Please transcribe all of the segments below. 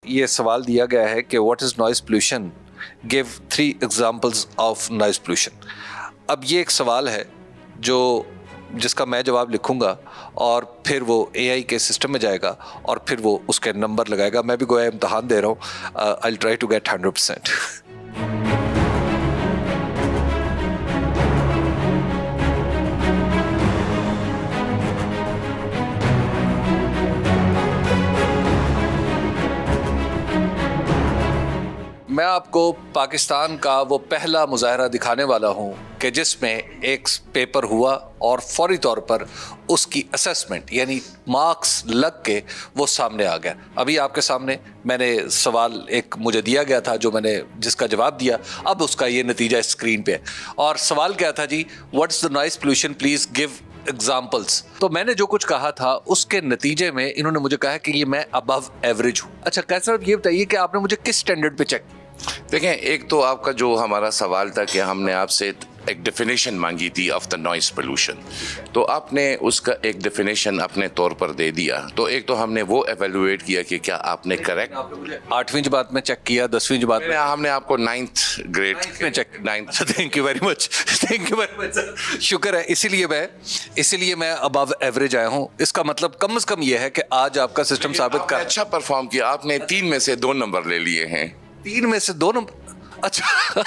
ये सवाल दिया गया है कि what is noise pollution, give 3 examples of noise pollution. अब ये एक सवाल है जिसका मैं जवाब लिखूंगा और फिर वो एआई के सिस्टम में जाएगा और फिर वो उसके नंबर लगाएगा। मैं भी गोया इम्तहान दे रहा हूँ। I will try to get 100%। मैं आपको पाकिस्तान का वो पहला मुजाहरा दिखाने वाला हूँ कि जिसमें एक पेपर हुआ और फौरी तौर पर उसकी असेसमेंट यानी मार्क्स लग के वो सामने आ गया। अभी आपके सामने मैंने सवाल एक मुझे दिया गया था जिसका जवाब दिया, अब उसका ये नतीजा स्क्रीन पे है। और सवाल क्या था जी, what is the noise pollution, please give examples. तो मैंने जो कुछ कहा था उसके नतीजे में इन्होंने मुझे कहा कि ये मैं अबव एवरेज हूँ। अच्छा कैसर साहब, ये बताइए कि आपने मुझे किस स्टैंडर्ड पे चेक? देखें, एक तो आपका जो हमारा सवाल था कि हमने आपसे एक डेफिनेशन मांगी थी ऑफ द नॉइस पोल्यूशन, तो आपने उसका एक डेफिनेशन अपने तौर पर दे दिया। तो एक तो हमने वो एवेलुएट किया कि क्या आपने करेक्ट। 8वीं जमात में चेक किया, 10वीं जमात में हमने आपको 9th ग्रेड में check. 9th। Thank you very much, thank you very much, शुक्र है। इसीलिए मैं अबव एवरेज आया हूँ। इसका मतलब कम से कम ये है कि आज आपका सिस्टम साबित कर अच्छा परफॉर्म किया। आपने 3 में से 2 नंबर ले लिए हैं। 3 में से 2 नंबर? अच्छा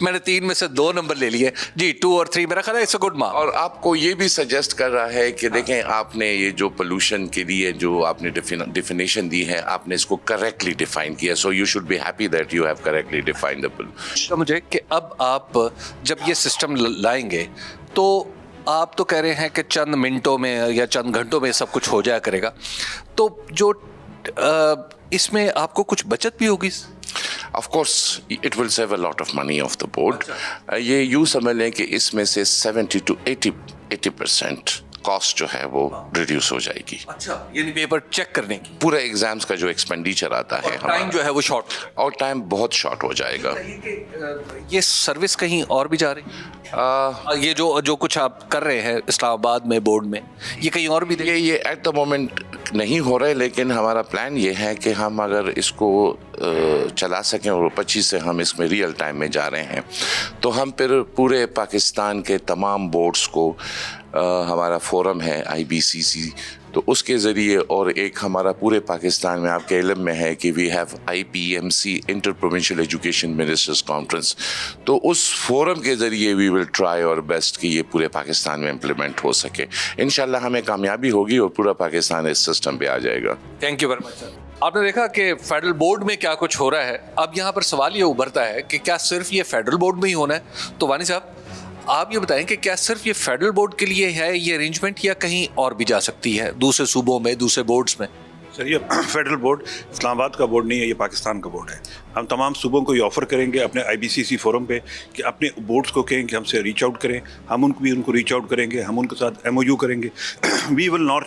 मैंने 3 में से 2 नंबर ले लिए जी। 2 और 3 मेरा ख्याल है इट्स अ गुड मार्क। और आपको ये भी सजेस्ट कर रहा है कि देखें, आपने ये जो पोल्यूशन के लिए जो आपने डेफिनेशन दी है, आपने इसको करेक्टली डिफाइन किया। So you should be happy that you have correctly defined the pollution. मुझे कि अब आप जब ये सिस्टम लाएंगे तो आप तो कह रहे हैं कि चंद मिनटों में या चंद घंटों में सब कुछ हो जाया करेगा, तो जो इसमें आपको कुछ बचत भी होगी? Of course, it will save a lot of money of the board. ये यूँ समझ लें कि इसमें से 70 to 80% कॉस्ट जो है वो रिड्यूस हो जाएगी। अच्छा, यानी पेपर चेक करने की पूरे एग्जाम्स का जो एक्सपेंडिचर आता है, टाइम जो है वो शॉर्ट, और टाइम बहुत शॉर्ट हो जाएगा। ये सर्विस कहीं और भी जा रही है? ये जो कुछ आप कर रहे हैं इस्लामाबाद में बोर्ड में, ये कहीं और भी ये एट द मोमेंट नहीं हो रहा है, लेकिन हमारा प्लान ये है कि हम अगर इसको चला सकें और 25 से हम इसमें रियल टाइम में जा रहे हैं, तो हम फिर पूरे पाकिस्तान के तमाम बोर्ड्स को हमारा फोरम है IBCC, तो उसके ज़रिए, और एक हमारा पूरे पाकिस्तान में आपके इल्म में है कि we have IPMC inter provincial education ministers conference, तो उस फोरम के ज़रिए we will try our best कि ये पूरे पाकिस्तान में इम्प्लीमेंट हो सके। इंशाल्लाह हमें कामयाबी होगी और पूरा पाकिस्तान इस सिस्टम पे आ जाएगा। Thank you very much sir. आपने देखा कि फेडरल बोर्ड में क्या कुछ हो रहा है। अब यहाँ पर सवाल ये उभरता है कि क्या सिर्फ ये फेडरल बोर्ड में ही होना है? तो वानी साहब आप ये बताएं कि क्या सिर्फ ये फेडरल बोर्ड के लिए है ये अरेंजमेंट, या कहीं और भी जा सकती है दूसरे सूबों में, दूसरे बोर्ड्स में? सर, ये फेडरल बोर्ड इस्लामाबाद का बोर्ड नहीं है, ये पाकिस्तान का बोर्ड है। हम तमाम सूबों को ये ऑफ़र करेंगे अपने IBCC फोरम पे कि अपने बोर्ड्स को कहें कि हमसे रीच आउट करें, हम उनको रीच आउट करेंगे, हम उनके साथ MOU करेंगे। We will not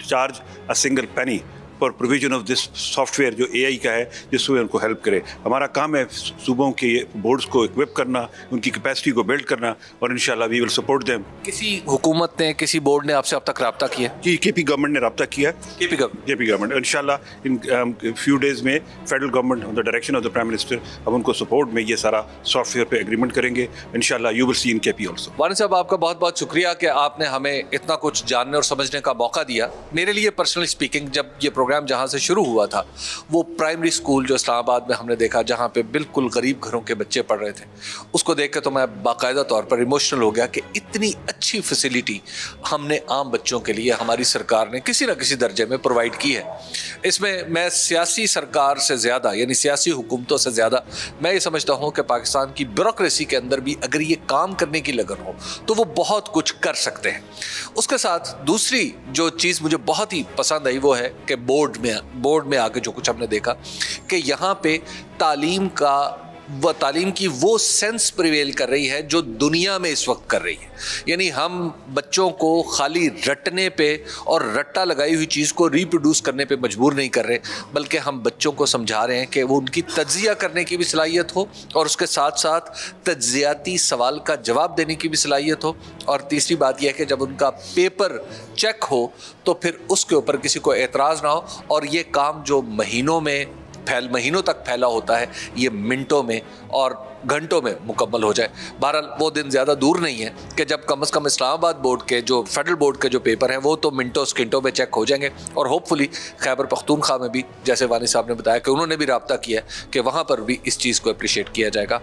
charge a single penny for provision of this software जो AI का है, जिसमें उनको हेल्प करे। हमारा काम है सूबों के बोर्ड्स को इक्विप करना, उनकी कैपेसिटी को बिल्ड करना, और इंशाल्लाह वी विल सपोर्ट देम। किसी हुकूमत ने, किसी बोर्ड ने आपसे अब तक रब्ता किया? जी, KP गवर्नमेंट ने रब्ता किया। KP गवर्नमेंट इंशाल्लाह इन फ्यू डेज में federal government on the direction of the prime minister अब उनको सपोर्ट में ये सारा सॉफ्टवेयर पे एग्रीमेंट करेंगे। इंशाल्लाह you will see in KP also. वानी साहब आपका बहुत बहुत शुक्रिया कि आपने हमें इतना कुछ जानने और समझने का मौका दिया। मेरे लिए पर्सनली स्पीकिंग, जब ये प्रोग्राम जहाँ से शुरू हुआ था, वो प्राइमरी स्कूल जो इस्लामाबाद में हमने देखा, जहाँ पे बिल्कुल गरीब घरों के बच्चे पढ़ रहे थे, उसको देख के तो मैं बाकायदा तौर पर इमोशनल हो गया कि इतनी अच्छी फैसिलिटी हमने आम बच्चों के लिए हमारी सरकार ने किसी न किसी दर्जे में प्रोवाइड की है। इसमें मैं सियासी सरकार से ज़्यादा, यानी सियासी हुकूमतों से ज़्यादा, मैं ये समझता हूँ कि पाकिस्तान की ब्यूरोक्रेसी के अंदर भी अगर ये काम करने की लगन हो तो वो बहुत कुछ कर सकते हैं। उसके साथ दूसरी जो चीज़ मुझे बहुत ही पसंद आई वो है कि बोर्ड में आके जो कुछ हमने देखा कि यहाँ पे तालीम का वह तालीम की वो सेंस प्रिवेल कर रही है जो दुनिया में इस वक्त कर रही है। यानी हम बच्चों को खाली रटने पे और रट्टा लगाई हुई चीज़ को रिप्रोड्यूस करने पे मजबूर नहीं कर रहे, बल्कि हम बच्चों को समझा रहे हैं कि वो उनकी तज्जिया करने की भी सलाहियत हो और उसके साथ साथ तज्जियाती सवाल का जवाब देने की भी सलाहियत हो। और तीसरी बात यह है कि जब उनका पेपर चेक हो तो फिर उसके ऊपर किसी को एतराज़ ना हो और ये काम जो महीनों तक फैला होता है ये मिनटों में और घंटों में मुकम्मल हो जाए। बहरहाल वो दिन ज़्यादा दूर नहीं है कि जब कम से कम इस्लामाबाद बोर्ड के जो फेडरल बोर्ड के जो पेपर हैं वो तो मिनटों सेकंडों में चेक हो जाएंगे और होपफुली खैबर पख्तूनख्वा में भी, जैसे वानी साहब ने बताया कि उन्होंने भी रब्ता किया कि वहाँ पर भी इस चीज़ को अप्रिशिएट किया जाएगा।